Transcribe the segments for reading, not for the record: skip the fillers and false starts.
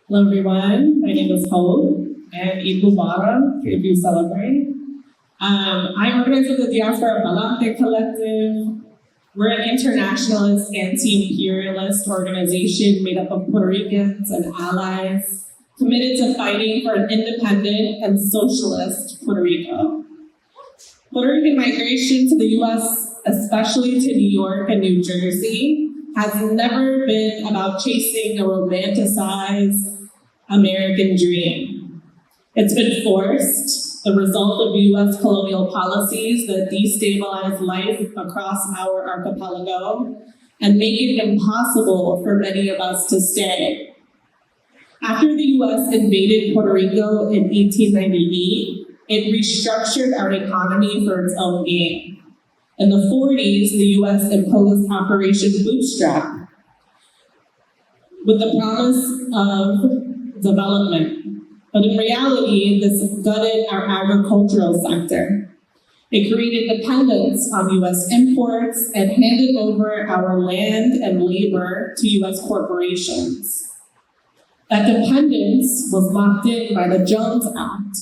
Hello everyone, my name is Hope and Ibubara, if you celebrate. I organize with the Diaspora Balante Collective. We're an internationalist, anti-imperialist organization made up of Puerto Ricans and allies committed to fighting for an independent and socialist Puerto Rico. Puerto Rican migration to the U.S., especially to New York and New Jersey, has never been about chasing a romanticized American dream. It's been forced, the result of U.S. colonial policies that destabilize life across our archipelago and make it impossible for many of us to stay. After the U.S. invaded Puerto Rico in 1898, it restructured our economy for its own gain. In the 40s, the U.S. imposed Operation Bootstrap with the promise of development. But in reality, this gutted our agricultural sector. It created dependence on U.S. imports and handed over our land and labor to U.S. corporations. That dependence was locked in by the Jones Act,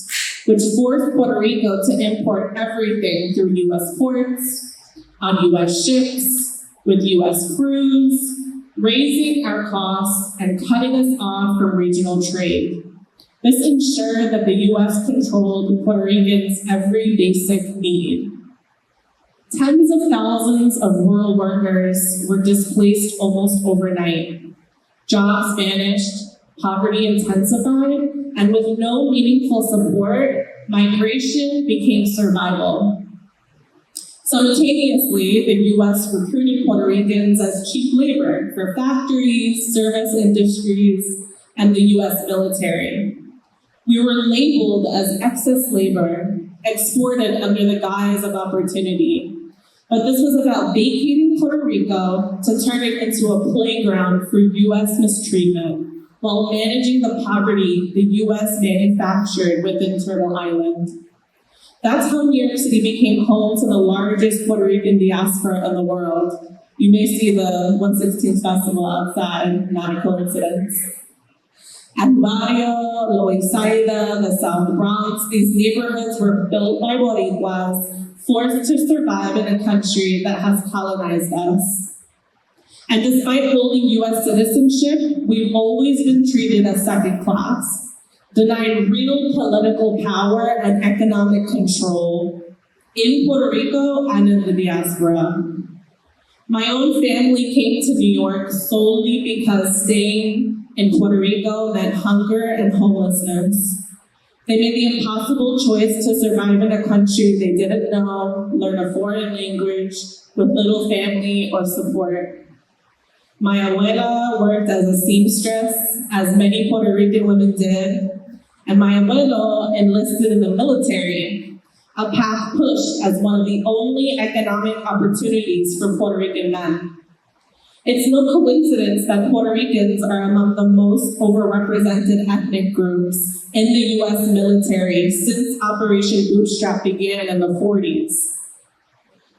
which forced Puerto Rico to import everything through U.S. ports, on U.S. ships, with U.S. crews, raising our costs and cutting us off from regional trade. This ensured that the U.S. controlled Puerto Ricans' every basic need. Tens of thousands of rural workers were displaced almost overnight. Jobs vanished, poverty intensified, and with no meaningful support, migration became survival. Simultaneously, the U.S. recruited Puerto Ricans as cheap labor for factories, service industries, and the U.S. military. We were labeled as excess labor, exported under the guise of opportunity. But this was about vacating Puerto Rico to turn it into a playground for U.S. mistreatment, while managing the poverty the U.S. manufactured within Turtle Island. That's how New York City became home to the largest Puerto Rican diaspora in the world. You may see the 116th Festival outside, not a coincidence. At Barrio, Loisaida, the South Bronx, these neighborhoods were built by Boricuas, forced to survive in a country that has colonized us. And despite holding U.S. citizenship, we've always been treated as second class, denied real political power and economic control in Puerto Rico and in the diaspora. My own family came to New York solely because staying in Puerto Rico meant hunger and homelessness. They made the impossible choice to survive in a country they didn't know, learn a foreign language, with little family or support. My abuela worked as a seamstress, as many Puerto Rican women did, and my abuelo enlisted in the military, a path pushed as one of the only economic opportunities for Puerto Rican men. It's no coincidence that Puerto Ricans are among the most overrepresented ethnic groups in the U.S. military since Operation Bootstrap began in the 40s.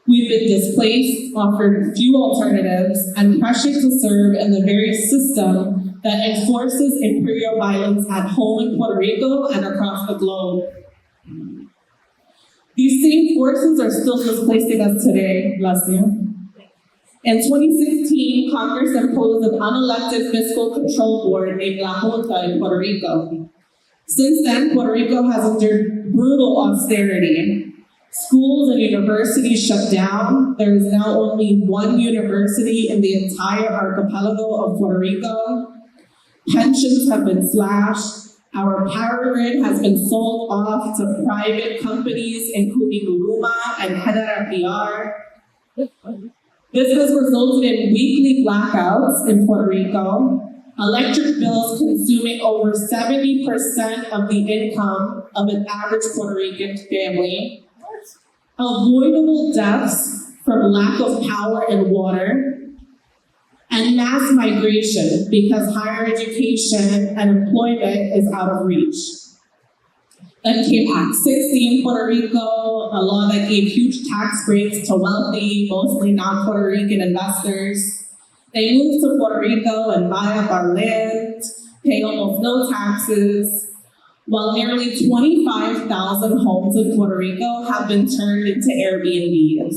We've been displaced, offered few alternatives, and pressured to serve in the very system that enforces imperial violence at home in Puerto Rico and across the globe. These same forces are still displacing us today, bless you. In 2016, Congress imposed an unelected fiscal control board named La Junta in Puerto Rico. Since then, Puerto Rico has endured brutal austerity. Schools and universities shut down. There is now only one university in the entire archipelago of Puerto Rico. Pensions have been slashed. Our power grid has been sold off to private companies, including Luma and Genera PR. This has resulted in weekly blackouts in Puerto Rico, electric bills consuming over 70% of the income of an average Puerto Rican family, avoidable deaths from lack of power and water, and mass migration because higher education and employment is out of reach. Then came Act 60 in Puerto Rico, a law that gave huge tax breaks to wealthy, mostly non-Puerto Rican investors. They moved to Puerto Rico and buy up our land. pay almost no taxes, while nearly 25,000 homes in Puerto Rico have been turned into Airbnbs.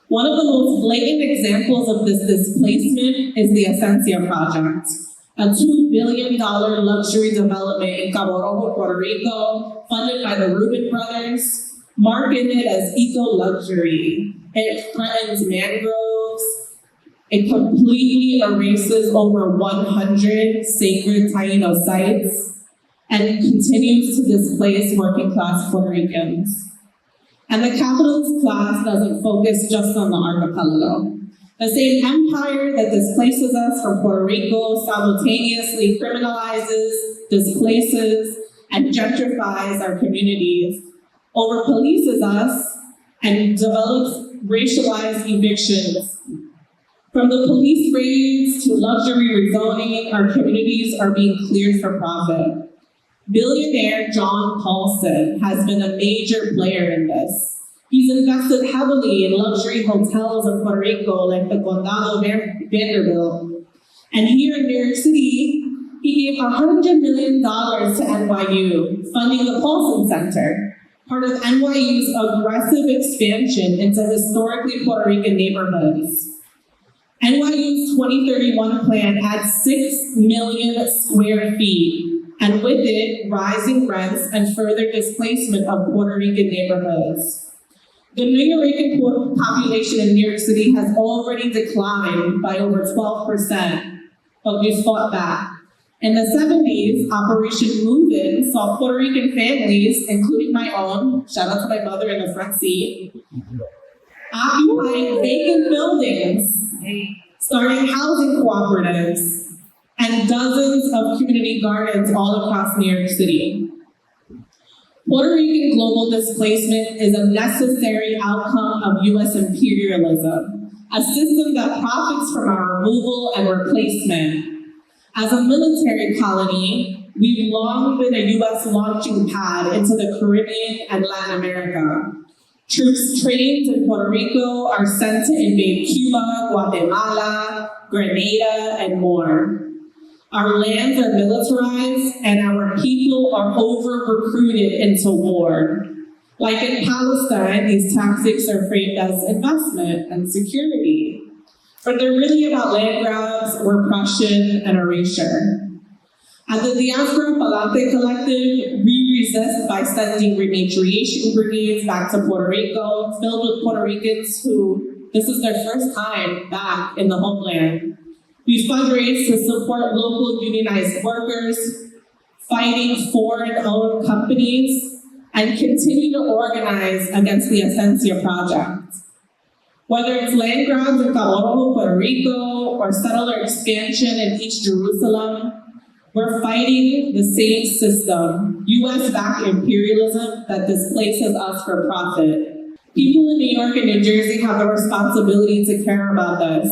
One of the most blatant examples of this displacement is the Esencia Project, a $2 billion luxury development in Cabo Rojo, Puerto Rico, funded by the Rubin brothers, marketed as eco-luxury. It threatens mangroves. It completely erases over 100 sacred Taino sites and continues to displace working-class Puerto Ricans. And the capitalist class doesn't focus just on the archipelago. The same empire that displaces us from Puerto Rico simultaneously criminalizes, displaces, and gentrifies our communities, over-polices us, and develops racialized evictions. From the police raids to luxury rezoning, our communities are being cleared for profit. Billionaire John Paulson has been a major player in this. He's invested heavily in luxury hotels in Puerto Rico, like the Condado Vanderbilt. And here in New York City, he gave $100 million to NYU, funding the Paulson Center, part of NYU's aggressive expansion into historically Puerto Rican neighborhoods. NYU's 2031 plan adds 6 million square feet, and with it, rising rents and further displacement of Puerto Rican neighborhoods. The Nuyorican population in New York City has already declined by over 12%, but we've fought back. In the 70s, Operation Move-In saw Puerto Rican families, including my own, shout out to my mother in the front seat, occupying vacant buildings, starting housing cooperatives, and dozens of community gardens all across New York City. Puerto Rican global displacement is a necessary outcome of U.S. imperialism, a system that profits from our removal and replacement. As a military colony, we've long been a U.S. launching pad into the Caribbean and Latin America. Troops trained in Puerto Rico are sent to invade Cuba, Guatemala, Grenada, and more. Our lands are militarized, and our people are over-recruited into war. Like in Palestine, these tactics are framed as investment and security, but they're really about land grabs, repression, and erasure. At the Diaspora Palante Collective, we resist by sending repatriation brigades back to Puerto Rico, filled with Puerto Ricans who, this is their first time back in the homeland. We fundraise to support local unionized workers, fighting foreign-owned companies, and continue to organize against the Esencia Project. Whether it's land grabs in Cabo Rojo, Puerto Rico, or settler expansion in East Jerusalem, we're fighting the same system, US-backed imperialism that displaces us for profit. People in New York and New Jersey have a responsibility to care about this.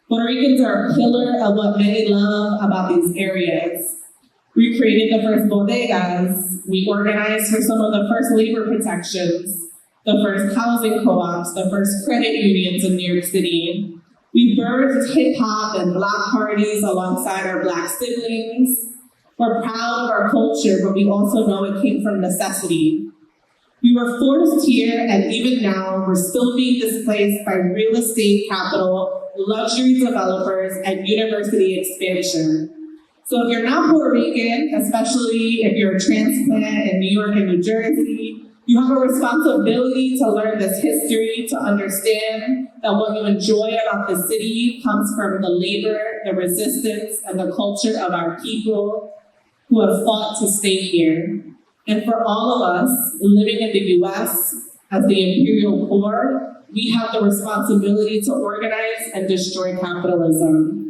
Puerto Ricans are a pillar of what many love about these areas. We created the first bodegas. We organized for some of the first labor protections, the first housing co-ops, the first credit unions in New York City. We birthed hip-hop and Black parties alongside our Black siblings. We're proud of our culture, but we also know it came from necessity. We were forced here, and even now, we're still being displaced by real estate capital, luxury developers, and university expansion. So if you're not Puerto Rican, especially if you're a transplant in New York and New Jersey, you have a responsibility to learn this history, to understand that what you enjoy about the city comes from the labor, the resistance, and the culture of our people who have fought to stay here. And for all of us living in the US as the imperial core, we have the responsibility to organize and destroy capitalism.